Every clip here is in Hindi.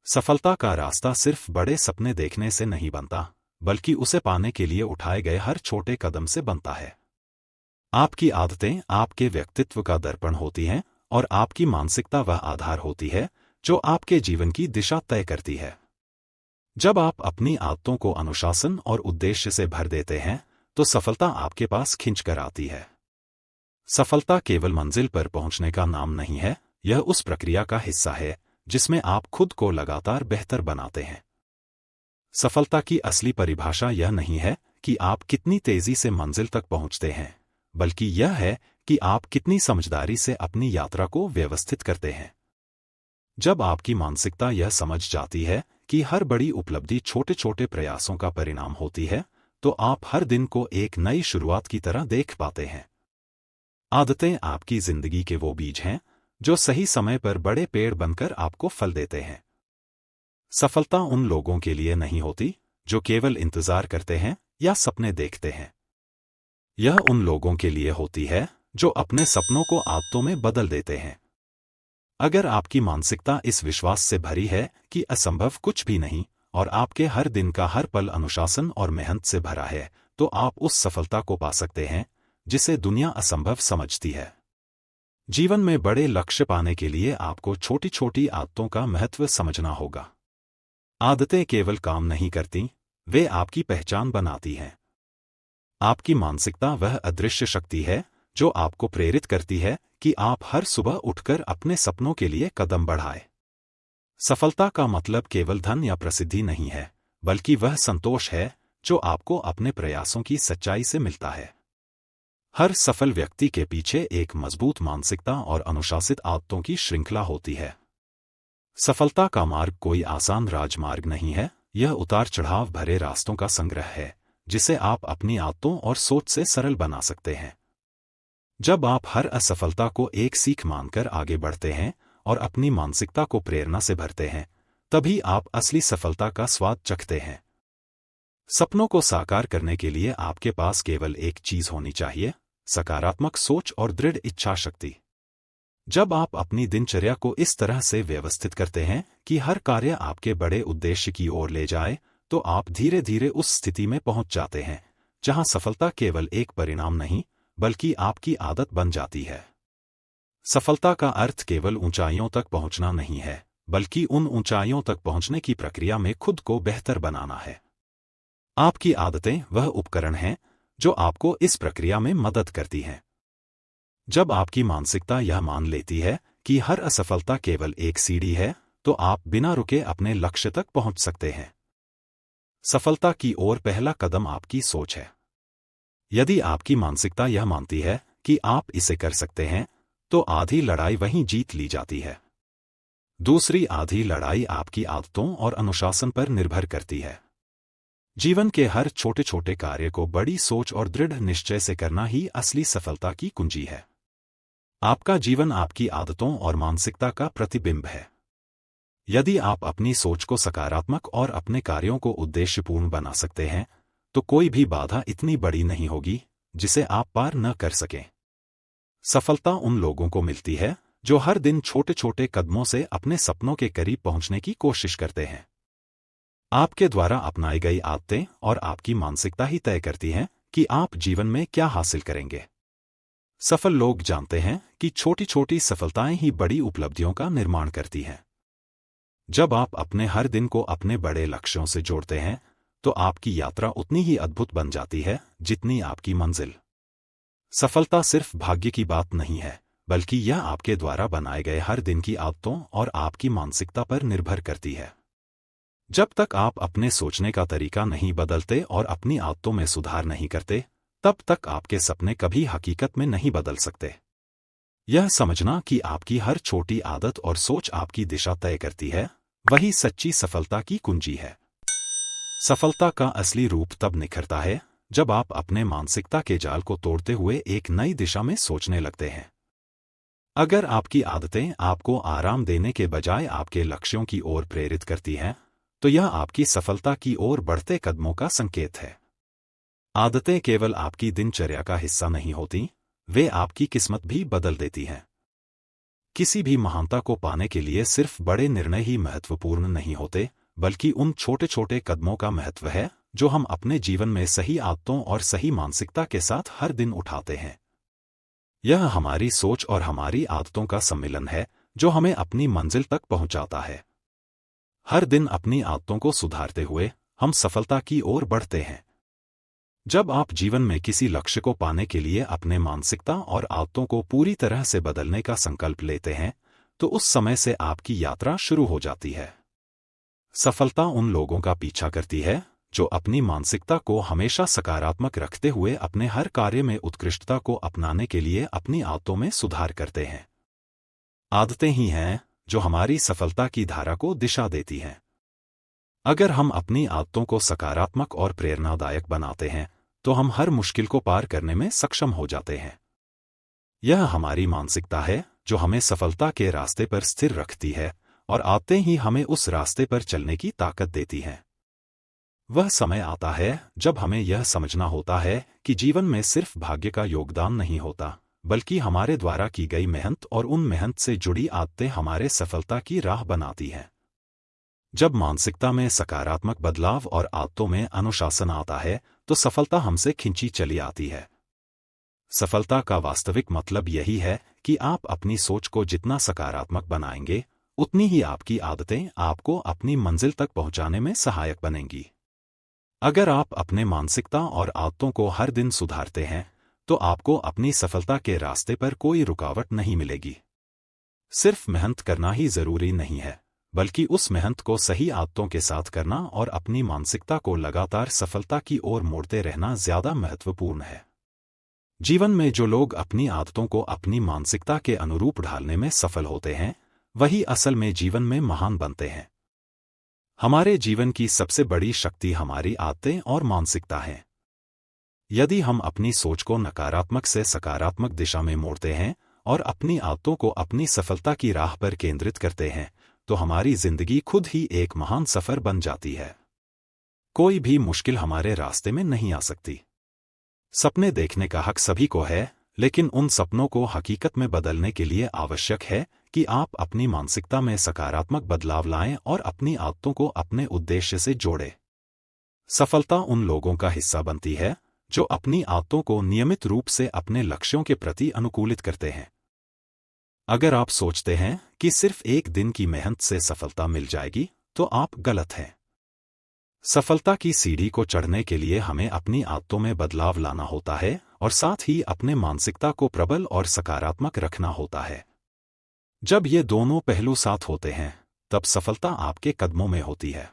सफलता का रास्ता सिर्फ बड़े सपने देखने से नहीं बनता, बल्कि उसे पाने के लिए उठाए गए हर छोटे कदम से बनता है। आपकी आदतें आपके व्यक्तित्व का दर्पण होती हैं और आपकी मानसिकता वह आधार होती है जो आपके जीवन की दिशा तय करती है। जब आप अपनी आदतों को अनुशासन और उद्देश्य से भर देते हैं, तो सफलता आपके पास खिंचकर आती है। सफलता केवल मंजिल पर पहुंचने का नाम नहीं है, यह उस प्रक्रिया का हिस्सा है जिसमें आप खुद को लगातार बेहतर बनाते हैं। सफलता की असली परिभाषा यह नहीं है कि आप कितनी तेजी से मंजिल तक पहुंचते हैं, बल्कि यह है कि आप कितनी समझदारी से अपनी यात्रा को व्यवस्थित करते हैं। जब आपकी मानसिकता यह समझ जाती है कि हर बड़ी उपलब्धि छोटे छोटे प्रयासों का परिणाम होती है, तो आप हर दिन को एक नई शुरुआत की तरह देख पाते हैं। आदतें आपकी जिंदगी के वो बीज हैं जो सही समय पर बड़े पेड़ बनकर आपको फल देते हैं। सफलता उन लोगों के लिए नहीं होती जो केवल इंतजार करते हैं या सपने देखते हैं। यह उन लोगों के लिए होती है जो अपने सपनों को आदतों में बदल देते हैं। अगर आपकी मानसिकता इस विश्वास से भरी है कि असंभव कुछ भी नहीं और आपके हर दिन का हर पल अनुशासन और मेहनत से भरा है, तो आप उस सफलता को पा सकते हैं जिसे दुनिया असंभव समझती है। जीवन में बड़े लक्ष्य पाने के लिए आपको छोटी छोटी आदतों का महत्व समझना होगा। आदतें केवल काम नहीं करती, वे आपकी पहचान बनाती हैं। आपकी मानसिकता वह अदृश्य शक्ति है जो आपको प्रेरित करती है कि आप हर सुबह उठकर अपने सपनों के लिए कदम बढ़ाएं। सफलता का मतलब केवल धन या प्रसिद्धि नहीं है, बल्कि वह संतोष है जो आपको अपने प्रयासों की सच्चाई से मिलता है। हर सफल व्यक्ति के पीछे एक मजबूत मानसिकता और अनुशासित आदतों की श्रृंखला होती है। सफलता का मार्ग कोई आसान राजमार्ग नहीं है, यह उतार चढ़ाव भरे रास्तों का संग्रह है जिसे आप अपनी आदतों और सोच से सरल बना सकते हैं। जब आप हर असफलता को एक सीख मानकर आगे बढ़ते हैं और अपनी मानसिकता को प्रेरणा से भरते हैं, तभी आप असली सफलता का स्वाद चखते हैं। सपनों को साकार करने के लिए आपके पास केवल एक चीज होनी चाहिए, सकारात्मक सोच और दृढ़ इच्छा शक्ति। जब आप अपनी दिनचर्या को इस तरह से व्यवस्थित करते हैं कि हर कार्य आपके बड़े उद्देश्य की ओर ले जाए, तो आप धीरे धीरे उस स्थिति में पहुंच जाते हैं जहां सफलता केवल एक परिणाम नहीं, बल्कि आपकी आदत बन जाती है। सफलता का अर्थ केवल ऊंचाइयों तक पहुंचना नहीं है, बल्कि उन ऊंचाइयों तक पहुंचने की प्रक्रिया में खुद को बेहतर बनाना है। आपकी आदतें वह उपकरण हैं जो आपको इस प्रक्रिया में मदद करती हैं। जब आपकी मानसिकता यह मान लेती है कि हर असफलता केवल एक सीढ़ी है, तो आप बिना रुके अपने लक्ष्य तक पहुंच सकते हैं। सफलता की ओर पहला कदम आपकी सोच है। यदि आपकी मानसिकता यह मानती है कि आप इसे कर सकते हैं, तो आधी लड़ाई वहीं जीत ली जाती है। दूसरी आधी लड़ाई आपकी आदतों और अनुशासन पर निर्भर करती है। जीवन के हर छोटे छोटे कार्य को बड़ी सोच और दृढ़ निश्चय से करना ही असली सफलता की कुंजी है। आपका जीवन आपकी आदतों और मानसिकता का प्रतिबिंब है। यदि आप अपनी सोच को सकारात्मक और अपने कार्यों को उद्देश्यपूर्ण बना सकते हैं, तो कोई भी बाधा इतनी बड़ी नहीं होगी जिसे आप पार न कर सकें। सफलता उन लोगों को मिलती है जो हर दिन छोटे छोटे कदमों से अपने सपनों के करीब पहुंचने की कोशिश करते हैं। आपके द्वारा अपनाई गई आदतें और आपकी मानसिकता ही तय करती हैं कि आप जीवन में क्या हासिल करेंगे। सफल लोग जानते हैं कि छोटी छोटी सफलताएं ही बड़ी उपलब्धियों का निर्माण करती हैं। जब आप अपने हर दिन को अपने बड़े लक्ष्यों से जोड़ते हैं, तो आपकी यात्रा उतनी ही अद्भुत बन जाती है जितनी आपकी मंजिल। सफलता सिर्फ भाग्य की बात नहीं है, बल्कि यह आपके द्वारा बनाए गए हर दिन की आदतों और आपकी मानसिकता पर निर्भर करती है। जब तक आप अपने सोचने का तरीका नहीं बदलते और अपनी आदतों में सुधार नहीं करते, तब तक आपके सपने कभी हकीकत में नहीं बदल सकते। यह समझना कि आपकी हर छोटी आदत और सोच आपकी दिशा तय करती है, वही सच्ची सफलता की कुंजी है। सफलता का असली रूप तब निखरता है जब आप अपने मानसिकता के जाल को तोड़ते हुए एक नई दिशा में सोचने लगते हैं। अगर आपकी आदतें आपको आराम देने के बजाय आपके लक्ष्यों की ओर प्रेरित करती हैं, तो यह आपकी सफलता की ओर बढ़ते कदमों का संकेत है। आदतें केवल आपकी दिनचर्या का हिस्सा नहीं होती, वे आपकी किस्मत भी बदल देती हैं। किसी भी महानता को पाने के लिए सिर्फ बड़े निर्णय ही महत्वपूर्ण नहीं होते, बल्कि उन छोटे छोटे कदमों का महत्व है जो हम अपने जीवन में सही आदतों और सही मानसिकता के साथ हर दिन उठाते हैं। यह हमारी सोच और हमारी आदतों का सम्मिलन है जो हमें अपनी मंजिल तक पहुंचाता है। हर दिन अपनी आदतों को सुधारते हुए हम सफलता की ओर बढ़ते हैं। जब आप जीवन में किसी लक्ष्य को पाने के लिए अपने मानसिकता और आदतों को पूरी तरह से बदलने का संकल्प लेते हैं, तो उस समय से आपकी यात्रा शुरू हो जाती है। सफलता उन लोगों का पीछा करती है जो अपनी मानसिकता को हमेशा सकारात्मक रखते हुए अपने हर कार्य में उत्कृष्टता को अपनाने के लिए अपनी आदतों में सुधार करते हैं। आदतें ही हैं जो हमारी सफलता की धारा को दिशा देती हैं। अगर हम अपनी आदतों को सकारात्मक और प्रेरणादायक बनाते हैं, तो हम हर मुश्किल को पार करने में सक्षम हो जाते हैं। यह हमारी मानसिकता है जो हमें सफलता के रास्ते पर स्थिर रखती है, और आदतें ही हमें उस रास्ते पर चलने की ताकत देती हैं। वह समय आता है जब हमें यह समझना होता है कि जीवन में सिर्फ भाग्य का योगदान नहीं होता, बल्कि हमारे द्वारा की गई मेहनत और उन मेहनत से जुड़ी आदतें हमारे सफलता की राह बनाती हैं। जब मानसिकता में सकारात्मक बदलाव और आदतों में अनुशासन आता है, तो सफलता हमसे खिंची चली आती है। सफलता का वास्तविक मतलब यही है कि आप अपनी सोच को जितना सकारात्मक बनाएंगे, उतनी ही आपकी आदतें आपको अपनी मंजिल तक पहुंचाने में सहायक बनेंगी। अगर आप अपने मानसिकता और आदतों को हर दिन सुधारते हैं, तो आपको अपनी सफलता के रास्ते पर कोई रुकावट नहीं मिलेगी। सिर्फ मेहनत करना ही जरूरी नहीं है, बल्कि उस मेहनत को सही आदतों के साथ करना और अपनी मानसिकता को लगातार सफलता की ओर मोड़ते रहना ज्यादा महत्वपूर्ण है। जीवन में जो लोग अपनी आदतों को अपनी मानसिकता के अनुरूप ढालने में सफल होते हैं, वही असल में जीवन में महान बनते हैं। हमारे जीवन की सबसे बड़ी शक्ति हमारी आदतें और मानसिकता है। यदि हम अपनी सोच को नकारात्मक से सकारात्मक दिशा में मोड़ते हैं और अपनी आदतों को अपनी सफलता की राह पर केंद्रित करते हैं, तो हमारी जिंदगी खुद ही एक महान सफर बन जाती है। कोई भी मुश्किल हमारे रास्ते में नहीं आ सकती। सपने देखने का हक सभी को है, लेकिन उन सपनों को हकीकत में बदलने के लिए आवश्यक है कि आप अपनी मानसिकता में सकारात्मक बदलाव लाएं और अपनी आदतों को अपने उद्देश्य से जोड़ें। सफलता उन लोगों का हिस्सा बनती है जो अपनी आदतों को नियमित रूप से अपने लक्ष्यों के प्रति अनुकूलित करते हैं। अगर आप सोचते हैं कि सिर्फ एक दिन की मेहनत से सफलता मिल जाएगी, तो आप गलत हैं। सफलता की सीढ़ी को चढ़ने के लिए हमें अपनी आदतों में बदलाव लाना होता है और साथ ही अपने मानसिकता को प्रबल और सकारात्मक रखना होता है। जब ये दोनों पहलू साथ होते हैं, तब सफलता आपके कदमों में होती है।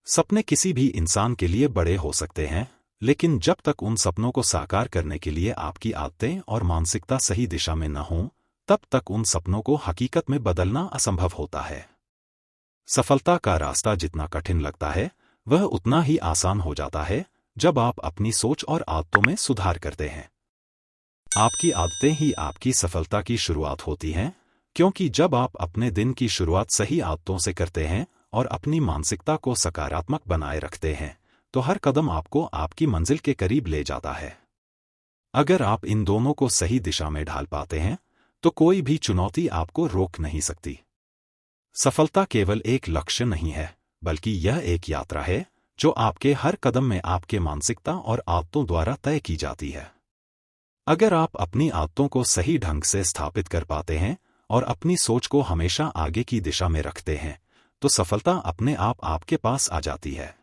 सपने किसी भी इंसान के लिए बड़े हो सकते हैं, लेकिन जब तक उन सपनों को साकार करने के लिए आपकी आदतें और मानसिकता सही दिशा में न हों, तब तक उन सपनों को हकीकत में बदलना असंभव होता है। सफलता का रास्ता जितना कठिन लगता है, वह उतना ही आसान हो जाता है जब आप अपनी सोच और आदतों में सुधार करते हैं। आपकी आदतें ही आपकी सफलता की शुरुआत होती हैं, क्योंकि जब आप अपने दिन की शुरुआत सही आदतों से करते हैं और अपनी मानसिकता को सकारात्मक बनाए रखते हैं, तो हर कदम आपको आपकी मंजिल के करीब ले जाता है। अगर आप इन दोनों को सही दिशा में ढाल पाते हैं, तो कोई भी चुनौती आपको रोक नहीं सकती। सफलता केवल एक लक्ष्य नहीं है, बल्कि यह एक यात्रा है जो आपके हर कदम में आपके मानसिकता और आदतों द्वारा तय की जाती है। अगर आप अपनी आदतों को सही ढंग से स्थापित कर पाते हैं और अपनी सोच को हमेशा आगे की दिशा में रखते हैं, तो सफलता अपने आप आपके पास आ जाती है।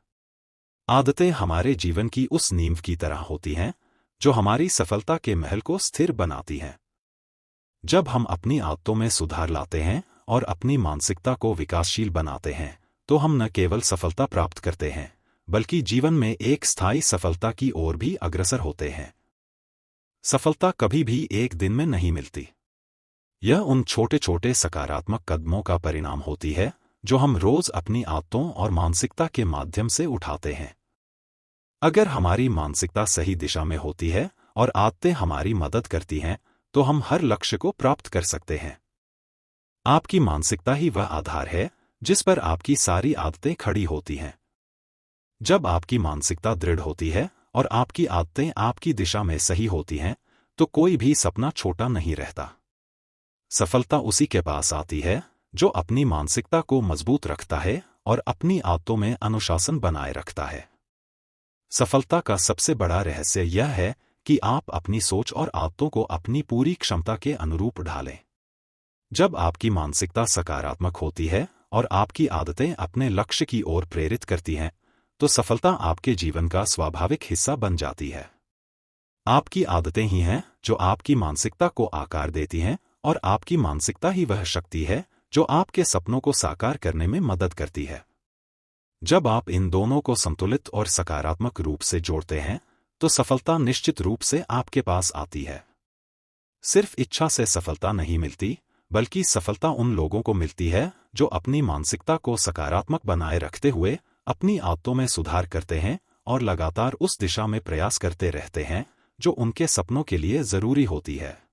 आदतें हमारे जीवन की उस नींव की तरह होती हैं जो हमारी सफलता के महल को स्थिर बनाती हैं। जब हम अपनी आदतों में सुधार लाते हैं और अपनी मानसिकता को विकासशील बनाते हैं, तो हम न केवल सफलता प्राप्त करते हैं, बल्कि जीवन में एक स्थायी सफलता की ओर भी अग्रसर होते हैं। सफलता कभी भी एक दिन में नहीं मिलती। यह उन छोटे छोटे सकारात्मक कदमों का परिणाम होती है जो हम रोज अपनी आदतों और मानसिकता के माध्यम से उठाते हैं। अगर हमारी मानसिकता सही दिशा में होती है और आदतें हमारी मदद करती हैं, तो हम हर लक्ष्य को प्राप्त कर सकते हैं। आपकी मानसिकता ही वह आधार है जिस पर आपकी सारी आदतें खड़ी होती हैं। जब आपकी मानसिकता दृढ़ होती है और आपकी आदतें आपकी दिशा में सही होती हैं, तो कोई भी सपना छोटा नहीं रहता। सफलता उसी के पास आती है जो अपनी मानसिकता को मजबूत रखता है और अपनी आदतों में अनुशासन बनाए रखता है। सफलता का सबसे बड़ा रहस्य यह है कि आप अपनी सोच और आदतों को अपनी पूरी क्षमता के अनुरूप ढालें। जब आपकी मानसिकता सकारात्मक होती है और आपकी आदतें अपने लक्ष्य की ओर प्रेरित करती हैं, तो सफलता आपके जीवन का स्वाभाविक हिस्सा बन जाती है। आपकी आदतें ही हैं जो आपकी मानसिकता को आकार देती हैं, और आपकी मानसिकता ही वह शक्ति है जो आपके सपनों को साकार करने में मदद करती है। जब आप इन दोनों को संतुलित और सकारात्मक रूप से जोड़ते हैं, तो सफलता निश्चित रूप से आपके पास आती है। सिर्फ इच्छा से सफलता नहीं मिलती, बल्कि सफलता उन लोगों को मिलती है जो अपनी मानसिकता को सकारात्मक बनाए रखते हुए अपनी आदतों में सुधार करते हैं और लगातार उस दिशा में प्रयास करते रहते हैं जो उनके सपनों के लिए जरूरी होती है।